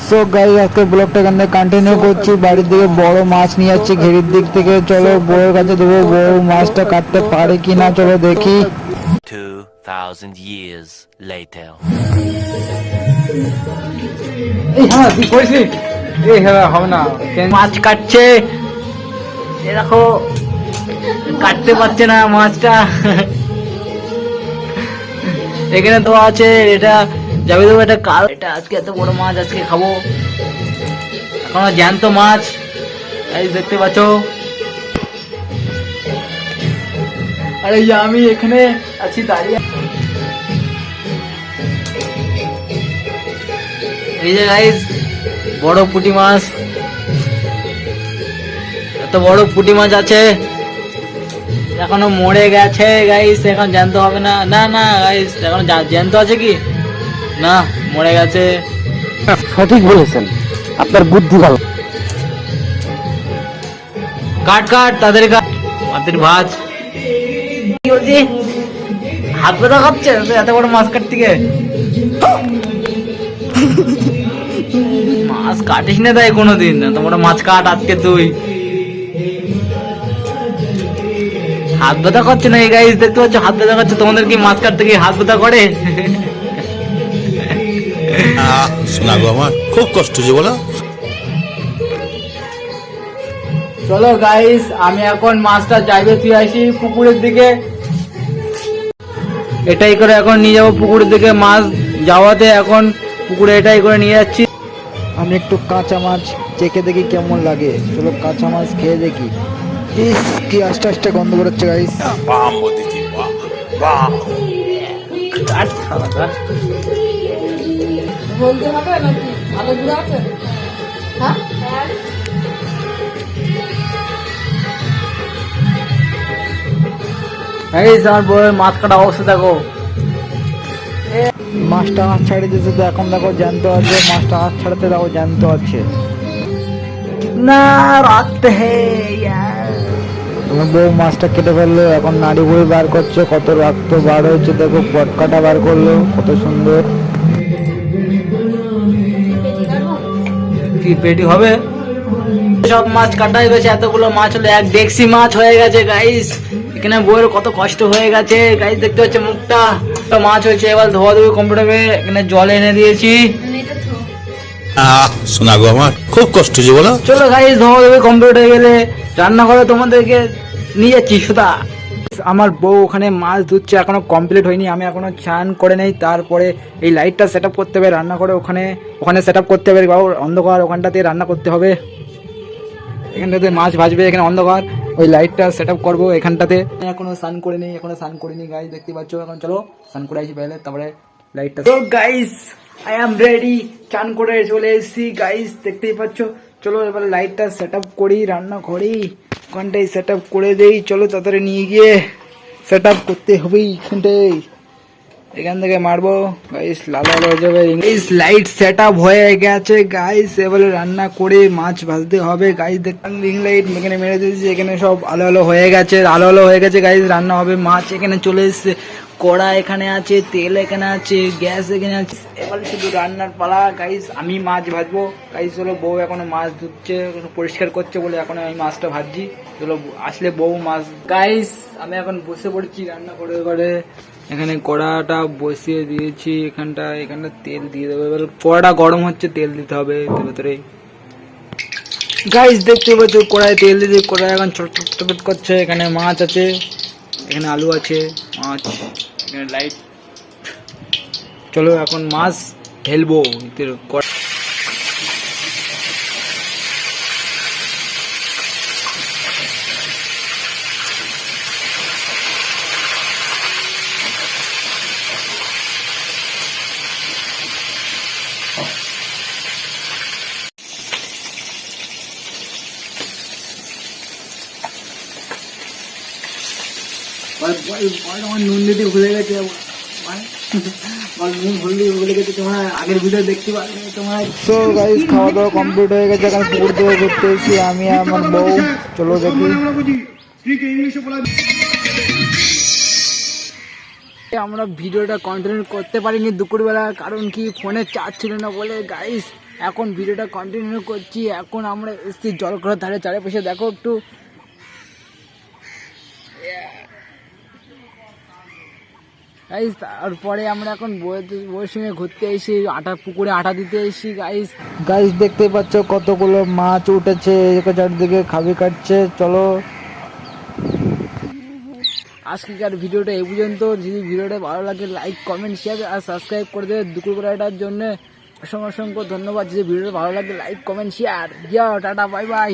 So guys আজকে ব্লগটা এখান থেকে কন্টিনিউ করছি। বাড়ির দিকে বড় মাছ নিয়ে যাচ্ছি ঘেরির দিক থেকে। চলো বউয়ের কাছে দেবো, বউ মাছটা কাটতে পারে কিনা চলো দেখি। 2000 years later. এই হ্যাঁ তুই কইছিস এই হ্যাঁ হবে না, মাছ কাটছে এ দেখো, কাটতে পারছে না মাছটা। এখানে তো আছে, এটা যাবে দেবো, এটা কাল, এটা আজকে এত বড় মাছ আজকে খাবো। এখনো জ্যান্ত মাছ এই দেখতে পাচ্ছ। আরে এই যে আমি এখানে আছি দাঁড়িয়ে, এই যে গাইস বড় পুঁটি মাছ, এত বড় পুঁটি মাছ আছে, এখনো মরে গেছে গাইস, এখন জ্যান্ত হবে না। না না গাইস এখন জ্যান্ত আছে কি না, মরে গেছে। সঠিক বলেছেন, আপনার বুদ্ধি ভালো। কাট কাট তাড়াতাড়ি কাট, মাছের ভাজ। কি বলছি, হাত ব্যথা খাচ্ছে এত বড় মাছ কাটতে গিয়ে। মাছ কাটিস না তাই কোনোদিন, এত বড় মাছ কাট আজকে তুই। হাত ব্যথা করছে না এই গাইস, দেখতে পাচ্ছ হাত ব্যথা করছে। তোমাদের কি মাছ কাটতে গিয়ে হাত ব্যথা করে? শোনা গো আমার খুব কষ্ট হচ্ছে বলো। চলো গাইস আমি এখন মাছটা যাইবে তুই আসি পুকুরের দিকে, এটাই করে এখন নিয়ে যাবো পুকুরের দিকে। মাছ যাওয়াতে এখন পুকুরে এটাই করে নিয়ে যাচ্ছি। আমি একটু কাঁচা মাছ চেখে দেখি কেমন লাগে। চলো কাঁচা মাছ খেয়ে দেখি। ইস কি আস্তে আস্তে গন্ধ বেরোচ্ছে গাইস। বাম বদিতি বাহ বাহ। বলতে হবে নাকি ভালো গুঁড়ো আছে? হ্যাঁ আমার বউয়ের মাছ কাটা অবস্থা দেখো, মাছটা হাত ছাড়িয়ে দিয়েছে তো এখন দেখো জ্যান্ত আছে। মাছটা হাত ছাড়াতে দেখো জ্যান্ত আছে। না রাখতে হে বউ মাছটা কেটে ফেললো, এখন নাড়ি বই বার করছে, কত রক্ত বার হয়েছে দেখো, পটকাটা বার করলো কত সুন্দর। কি পেটি হবে? সব মাছ কাটা হয়ে গেছে, এতগুলো মাছ হলো, এক ডেক্সি মাছ হয়ে গেছে গাইস। এখানে বউয়ের কত কষ্ট হয়ে গেছে গাইস, দেখতে পাচ্ছে মুখটা। মাছ হয়েছে, এবার ধোয়া ধুয়ে কমপ্লিট হবে। এখানে জল এনে দিয়েছি। শোনা গো আমার খুব কষ্ট হচ্ছে বলো। চলো গাইস ধোয়া ধুয়ে কমপ্লিট হয়ে গেলে রান্না করে তোমাদেরকে নিয়ে যাচ্ছি সুতা। আমার বউ ওখানে মাছ ধুচ্ছে, এখনো কমপ্লিট হয়নি। আমি এখনো চান করে নেই, তারপরে এই লাইটটা সেট আপ করতে হবে, রান্না করে ওখানে সেট আপ করতে হবে। অন্ধকার, ওখানটাতে রান্না করতে হবে, এখানটাতে মাছ ভাজবে, এখানে অন্ধকার, ওই লাইটটা সেট আপ করবো এখানটাতে। এখনো স্নান করে নেই, এখনো স্নান করিনি গাইস, দেখতে পাচ্ছ। এখন চলো স্নান করে আসি পেলে, তারপরে লাইটটা। তো গাইস আই অ্যাম রেডি, চান করে চলে এসেছি গাইস, দেখতেই পাচ্ছ। চলো এবার লাইটটা সেট আপ করি, রান্না করি, ওখানটাই সেট আপ করে দেই। চলো তাড়াতাড়ি নিয়ে গিয়ে সেট আপ করতে হবে এখানটাই, এখান থেকে মারবো গাইস, লাল লাল হয়ে যাবে। গাইস লাইট সেট আপ হয়ে গেছে গাইস, এবারে রান্না করে মাছ ভাজতে হবে গাইস। দেখলাম রিং লাইট এখানে মেরে দিয়েছি, এখানে সব আলো আলো হয়ে গেছে, আলো আলো হয়ে গেছে গাইস। রান্না হবে, মাছ এখানে চলে এসছে, কড়া এখানে আছে, তেল এখানে আছে, গ্যাস এখানে আছে, এবারে শুধু রান্নার পালা গাইস। আমি মাছ ভাজবো গাইস। হলো বউ এখনো মাছ ধুচ্ছে, পরিষ্কার করছে বলে এখন আমি মাছটা ভাজছি। চলো আসলে বউ মাছ গাইস। আমি এখন বসে পড়ছি রান্না করে করে। এখানে কড়াটা বসিয়ে দিয়েছি, এখানটা তেল দিয়ে দেবো। এবার কড়াটা গরম হচ্ছে, তেল দিতে হবে এর ভেতরে গাইস। দেখতে পাচ্ছ কড়াই তেল দিতে, কড়াই এখন চটপট করছে। এখানে মাছ আছে, এখানে আলু আছে, মাছ, এখানে লাইট। চলো এখন মাছ ঢেলবো। নুন দিতে ভুলে গেছে, আগের ভিডিও দেখতে পারবে তোমার। সো গাইস খাওয়া দাওয়া কমপ্লিট হয়ে গেছে, এখন পুকুর দিয়ে ঘুরতে এসেছি আমি আমার বউ। চলো দেখি। আমরা ভিডিওটা কন্টিনিউ করতে পারিনি দুপুরবেলা, কারণ কি ফোনে চার্জ ছিল না বলে গাইস। এখন ভিডিওটা কন্টিনিউ করছি। এখন আমরা এসছি জলকরার ধারে, চারিপাশে দেখো একটু। গাইস তারপরে আমরা এখন বউয়ের সঙ্গে ঘুরতে এসে পুকুরে আটা দিতে এসেছি। গাইস দেখতে পাচ্ছ কতগুলো মাছ উঠেছে, চারদিকে খাবি কাটছে। চলো আজকের ভিডিওটা এই পর্যন্ত। যদি ভিডিওটা ভালো লাগে লাইক কমেন্ট শেয়ার আর সাবস্ক্রাইব করে দেবে দুপুর বেলাটার জন্য। অসংখ্য ধন্যবাদ। যদি ভিডিওটা ভালো লাগে like comment share. Tata bye bye.